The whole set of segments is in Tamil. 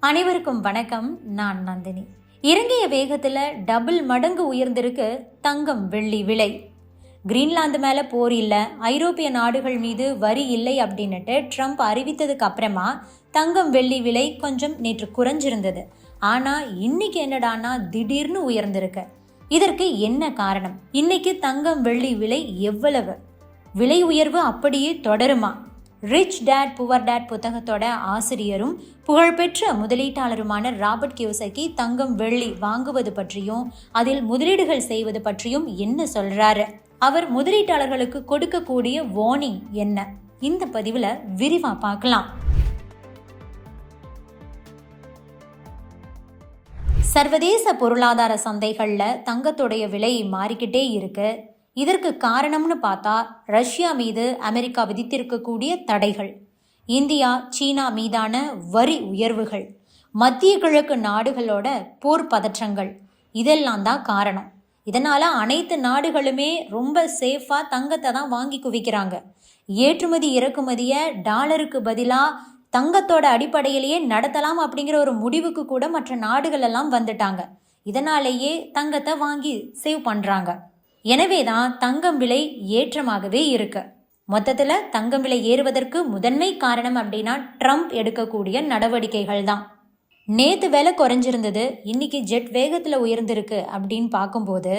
அனைவருக்கும் வணக்கம். நான் நந்தினி. இறங்கிய வேகத்துல டபுள் மடங்கு உயர்ந்திருக்கு தங்கம் வெள்ளி விலை. கிரீன்லாந்து மேல போர் இல்லை, ஐரோப்பிய நாடுகள் மீது வரி இல்லை அப்படின்னுட்டு ட்ரம்ப் அறிவித்ததுக்கு அப்புறமா தங்கம் வெள்ளி விலை கொஞ்சம் நேற்று குறைஞ்சிருந்தது. ஆனா இன்னைக்கு என்னடானா திடீர்னு உயர்ந்திருக்கு. இதற்கு என்ன காரணம்? இன்னைக்கு தங்கம் வெள்ளி விலை எவ்வளவு? விலை உயர்வு அப்படியே தொடருமா? ரிச் டேட் புவர் டேட் புத்தகத்தோட ஆசிரியரும் புகழ்பெற்ற முதலீட்டாளருமான ராபர்ட் கியோசகி தங்கம் வெள்ளி வாங்குவது பற்றியும் அதில் முதலீடுகள் செய்வது பற்றியும் என்ன சொல்றாரு, அவர் முதலீட்டாளர்களுக்கு கொடுக்கக்கூடிய வார்னிங் என்ன, இந்த பதிவுல விரிவா பார்க்கலாம். சர்வதேச பொருளாதார சந்தைகள்ல தங்கத்துடைய விலை மாறிக்கிட்டே இருக்கு. இதற்கு காரணம்னு பார்த்தா ரஷ்யா மீது அமெரிக்கா விதித்திருக்கக்கூடிய தடைகள், இந்தியா சீனா மீதான வரி உயர்வுகள், மத்திய கிழக்கு நாடுகளோட போர் பதற்றங்கள், இதெல்லாம் தான் காரணம். இதனால அனைத்து நாடுகளுமே ரொம்ப சேஃபா தங்கத்தை தான் வாங்கி குவிக்கிறாங்க. ஏற்றுமதி இறக்குமதியை டாலருக்கு பதிலாக தங்கத்தோட அடிப்படையிலேயே நடத்தலாம் அப்படிங்கிற ஒரு முடிவுக்கு கூட மற்ற நாடுகள் எல்லாம் வந்துட்டாங்க. இதனாலேயே தங்கத்தை வாங்கி சேவ் பண்றாங்க. எனவே தான் தங்கம் விலை ஏற்றமாகவே இருக்கு. மொத்தத்துல தங்கம் விலை ஏறுவதற்கு முதன்மை காரணம் அப்படின்னா ட்ரம்ப் எடுக்கக்கூடிய நடவடிக்கைகள் தான். நேத்து விலை குறைஞ்சிருந்தது, இன்னைக்கு ஜெட் வேகத்துல உயர்ந்திருக்கு அப்படின்னு பார்க்கும்போது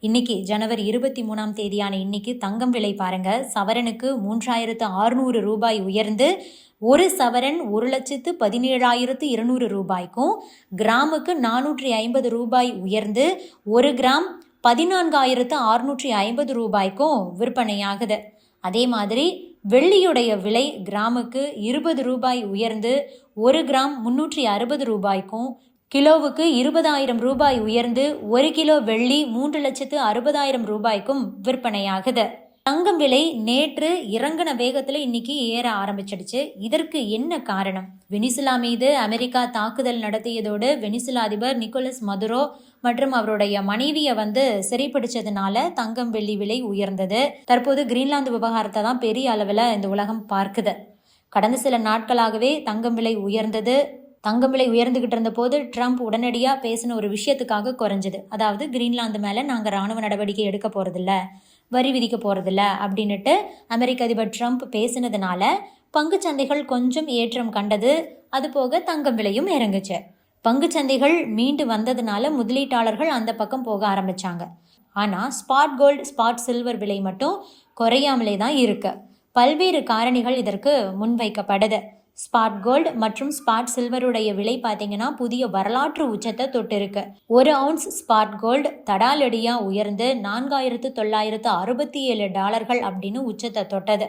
இன்னைக்கு ஜனவரி 23 இன்னைக்கு தங்கம் விலை பாருங்க, சவரனுக்கு 3600 ரூபாய் உயர்ந்து ஒரு சவரன் 1,17,200 ரூபாய்க்கும், கிராமுக்கு 450 ரூபாய் உயர்ந்து ஒரு கிராம் 14,650 ரூபாய்க்கும் விற்பனையாகுது. அதே மாதிரி வெள்ளியுடைய விலை கிராமுக்கு 20 ரூபாய் உயர்ந்து ஒரு கிராம் 360 ரூபாய்க்கும், கிலோவுக்கு 20,000 ரூபாய் உயர்ந்து ஒரு கிலோ வெள்ளி 3,60,000 ரூபாய்க்கும் விற்பனையாகுது. தங்கம் விலை நேற்று இறங்கின வேகத்தில் இன்னைக்கு ஏற ஆரம்பிச்சிடுச்சு. இதற்கு என்ன காரணம்? வெனிசுலா மீது அமெரிக்கா தாக்குதல் நடத்தியதோடு வெனிசுலா அதிபர் நிக்கோலஸ் மதுரோ மற்றும் அவருடைய மனைவியை சிறைப்பிடிச்சதுனால தங்கம் வெள்ளி விலை உயர்ந்தது. தற்போது கிரீன்லாந்து விவகாரத்தை தான் பெரிய அளவில் இந்த உலகம் பார்க்குது. கடந்த சில நாட்களாகவே தங்கம் விலை உயர்ந்தது. தங்கம் விலை உயர்ந்துகிட்டு இருந்த போது ட்ரம்ப் உடனடியாக பேசின ஒரு விஷயத்துக்காக குறைஞ்சது. அதாவது கிரீன்லாந்து மேலே நாங்கள் இராணுவ நடவடிக்கை எடுக்க போகிறதில்ல, வரி விதிக்க போகிறதில்ல அப்படின்னுட்டு அமெரிக்க அதிபர் ட்ரம்ப் பேசினதுனால பங்கு சந்தைகள் கொஞ்சம் ஏற்றம் கண்டது. அது போக தங்கம் விலையும் இறங்குச்சு. பங்கு சந்தைகள் மீண்டு வந்ததுனால முதலீட்டாளர்கள் அந்த பக்கம் போக ஆரம்பிச்சாங்க. ஆனால் ஸ்பாட் கோல்டு, ஸ்பாட் சில்வர் விலை மட்டும் குறையாமலே தான் இருக்கு. பல்வேறு காரணிகள் இதற்கு முன்வைக்கப்படுது. ஸ்பாட் கோல்டு மற்றும் ஸ்பாட் சில்வருடைய விலை பார்த்தீங்கன்னா புதிய வரலாற்று உச்சத்தை தொட்டு இருக்கு. ஒரு அவுன்ஸ் ஸ்பாட் கோல்டு தடாலடியா உயர்ந்து $4,967 அப்படின்னு உச்சத்தை தொட்டது.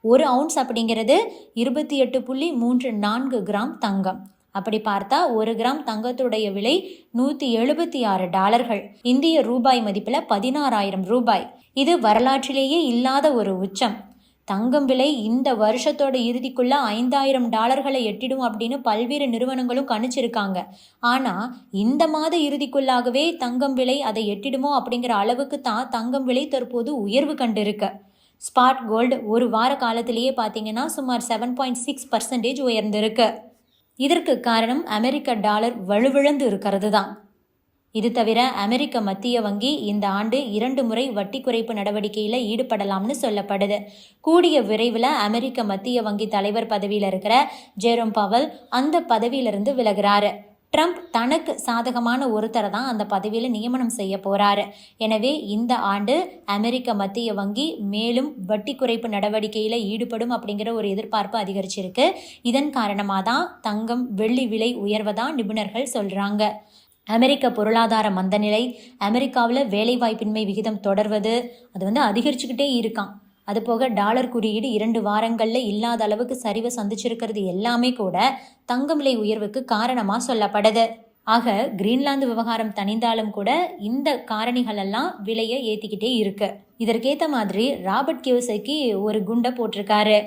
ஒரு அவுன்ஸ் அப்படிங்கிறது 28.34 கிராம் தங்கம். அப்படி பார்த்தா ஒரு கிராம் தங்கத்துடைய விலை $176, இந்திய ரூபாய் மதிப்பில் 16,000 ரூபாய். இது வரலாற்றிலேயே இல்லாத ஒரு உச்சம். தங்கம் விலை இந்த வருஷத்தோட இறுதிக்குள்ள $5,000 எட்டிடும் அப்படின்னு பல்வேறு நிறுவனங்களும் கணிச்சிருக்காங்க. ஆனால் இந்த மாத இறுதிக்குள்ளாகவே தங்கம் விலை அதை எட்டிடுமோ அப்படிங்கிற அளவுக்கு தான் தங்கம் விலை தற்போது உயர்வு கண்டிருக்கு. ஸ்பாட் கோல்டு ஒரு வார காலத்திலேயே பார்த்தீங்கன்னா சுமார் 7.6% உயர்ந்திருக்கு. இதற்கு காரணம் அமெரிக்க டாலர் வலுவிழந்து இருக்கிறது தான். இது தவிர அமெரிக்க மத்திய வங்கி இந்த ஆண்டு 2 முறை வட்டி குறைப்பு நடவடிக்கையில் ஈடுபடலாம்னு சொல்லப்படுது. கூடிய விரைவில் அமெரிக்க மத்திய வங்கி தலைவர் பதவியில் இருக்கிற ஜெரோம் பவல் அந்த பதவியிலிருந்து விலகிறாரு. ட்ரம்ப் தனக்கு சாதகமான ஒருத்தரை தான் அந்த பதவியில் நியமனம் செய்ய போறாரு. எனவே இந்த ஆண்டு அமெரிக்க மத்திய வங்கி மேலும் வட்டி குறைப்பு நடவடிக்கையில் ஈடுபடும் அப்படிங்கிற ஒரு எதிர்பார்ப்பு அதிகரிச்சிருக்கு. இதன் காரணமாக தான் தங்கம் வெள்ளி விலை உயர்வதா நிபுணர்கள் சொல்றாங்க. அமெரிக்க பொருளாதார மந்தநிலை, அமெரிக்காவில் வேலைவாய்ப்பின்மை விகிதம் தொடர்வது, அது அதிகரிச்சுக்கிட்டே இருக்கான். அது போக டாலர் குறியீடு 2 வாரங்களில் இல்லாத அளவுக்கு சரிவை சந்திச்சிருக்கிறது எல்லாமே கூட தங்கம் விலை உயர்வுக்கு காரணமாக சொல்லப்படுது. ஆக கிரீன்லாந்து விவகாரம் தணிந்தாலும் கூட இந்த காரணிகள் எல்லாம் விலையை ஏற்றிக்கிட்டே இருக்கு. இதற்கேற்ற மாதிரி ராபர்ட் கியோசகி ஒரு குண்டை போட்டிருக்காரு.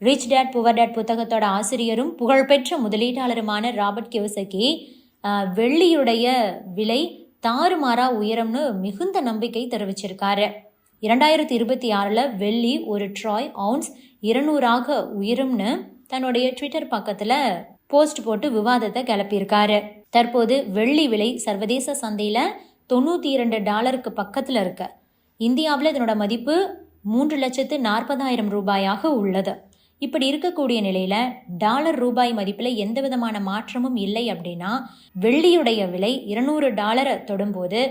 ரிச் டேட் புவர் டேட் புத்தகத்தோட ஆசிரியரும் புகழ்பெற்ற முதலீட்டாளருமான ராபர்ட் கியோசகி வெள்ளியுடைய விலை தாறுமாறா உயரம்னு மிகுந்த நம்பிக்கை தெரிவிச்சிருக்காரு. 2026 வெள்ளி ஒரு ட்ராய் அவுன்ஸ் 200 உயரும்னு தன்னுடைய ட்விட்டர் பக்கத்தில் போஸ்ட் போட்டு விவாதத்தை கிளப்பியிருக்காரு. தற்போது வெள்ளி விலை சர்வதேச சந்தையில் $92 பக்கத்தில் இருக்கு. இந்தியாவில் இதனோட மதிப்பு 3,40,000 ரூபாயாக உள்ளது. இப்படி இருக்கக்கூடிய நிலையில டாலர் ரூபாய் மதிப்பில் எந்த விதமான மாற்றமும் இல்லை அப்படின்னா வெள்ளியுடைய விலை $200 தொடும்போது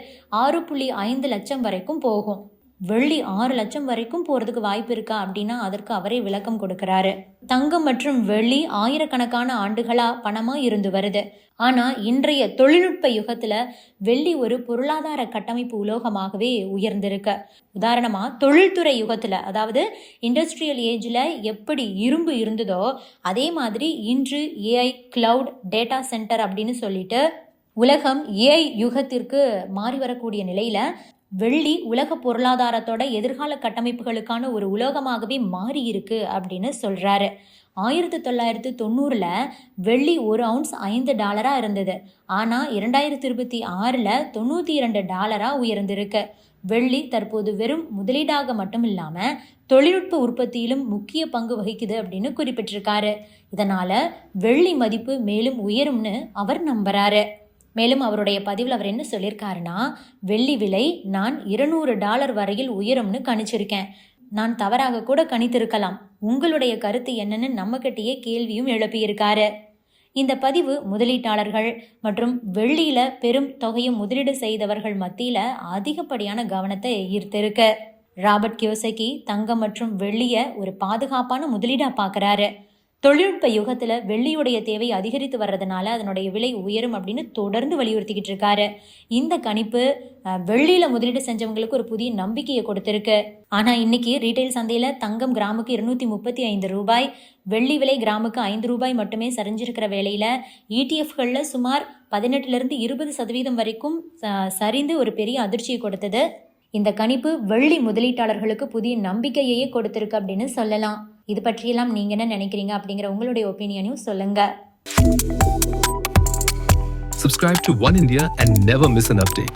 6.5 லட்சம் வரைக்கும் போகும். வெள்ளி 6 லட்சம் வரைக்கும் போறதுக்கு வாய்ப்பு இருக்கா அப்படின்னா அதற்கு அவரே விளக்கம் கொடுக்கிறாரு. தங்கம் மற்றும் வெள்ளி ஆயிரக்கணக்கான ஆண்டுகளா பணமா இருந்து வருது. ஆனா இன்றைய தொழில்நுட்ப யுகத்துல வெள்ளி ஒரு பொருளாதார கட்டமைப்பு உலோகமாகவே உயர்ந்திருக்கு. உதாரணமா தொழில்துறை யுகத்துல, அதாவது இண்டஸ்ட்ரியல் ஏஜ்ல எப்படி இரும்பு இருந்ததோ அதே மாதிரி இன்று ஏஐ, கிளவுட், டேட்டா சென்டர் அப்படின்னு சொல்லிட்டு உலகம் ஏஐ யுகத்திற்கு மாறி வரக்கூடிய நிலையில வெள்ளி உலக பொருளாதாரத்தோட எதிர்கால கட்டமைப்புகளுக்கான ஒரு உலோகமாகவே மாறி இருக்கு அப்படின்னு சொல்றாரு. 1990 வெள்ளி ஒரு அவுன்ஸ் $5 இருந்தது. ஆனால் 2026 $92 உயர்ந்திருக்கு. வெள்ளி தற்போது வெறும் முதலீடாக மட்டும் இல்லாமல் தொழில்நுட்ப உற்பத்தியிலும் முக்கிய பங்கு வகிக்குது அப்படின்னு குறிப்பிட்டிருக்காரு. இதனால வெள்ளி மதிப்பு மேலும் உயரும்னு அவர் நம்புறாரு. மேலும் அவருடைய பதிவில் அவர் என்ன சொல்லியிருக்காருன்னா, வெள்ளி விலை நான் $200 வரையில் உயரும்னு கணிச்சிருக்கேன். நான் தவறாக கூட கணித்திருக்கலாம். உங்களுடைய கருத்து என்னன்னு நம்மகிட்டயே கேள்வியும் எழுப்பியிருக்காரு. இந்த பதிவு முதலீட்டாளர்கள் மற்றும் வெள்ளியில பெரும் தொகையும் முதலீடு செய்தவர்கள் மத்தியில அதிகப்படியான கவனத்தை ஈர்த்திருக்கு. ராபர்ட் கியோசகி தங்கம் மற்றும் வெள்ளியை ஒரு பாதுகாப்பான முதலீடா பார்க்குறாரு. தொழில்நுட்ப யுகத்தில் வெள்ளியுடைய தேவை அதிகரித்து வர்றதுனால அதனுடைய விலை உயரும் அப்படின்னு தொடர்ந்து வலியுறுத்திக்கிட்டு இருக்காரு. இந்த கணிப்பு வெள்ளியில் முதலீடு செஞ்சவங்களுக்கு ஒரு புதிய நம்பிக்கையை கொடுத்துருக்கு. ஆனால் இன்னைக்கு ரீட்டைல் சந்தையில் தங்கம் கிராமுக்கு $235, வெள்ளி விலை கிராமுக்கு $5 மட்டுமே சரிஞ்சிருக்கிற வேளையில் இடிஎஃப்களில் சுமார் 18-20% வரைக்கும் சரிந்து ஒரு பெரிய அதிர்ச்சியை கொடுத்தது. இந்த கணிப்பு வெள்ளி முதலீட்டாளர்களுக்கு புதிய நம்பிக்கையையே கொடுத்திருக்கு அப்படின்னு சொல்லலாம். இது பற்றியெல்லாம் நீங்க என்ன நினைக்கிறீங்க அப்படிங்கிற உங்களுடைய ஒப்பீனியனையும் சொல்லுங்க. Subscribe to One India and never miss an update.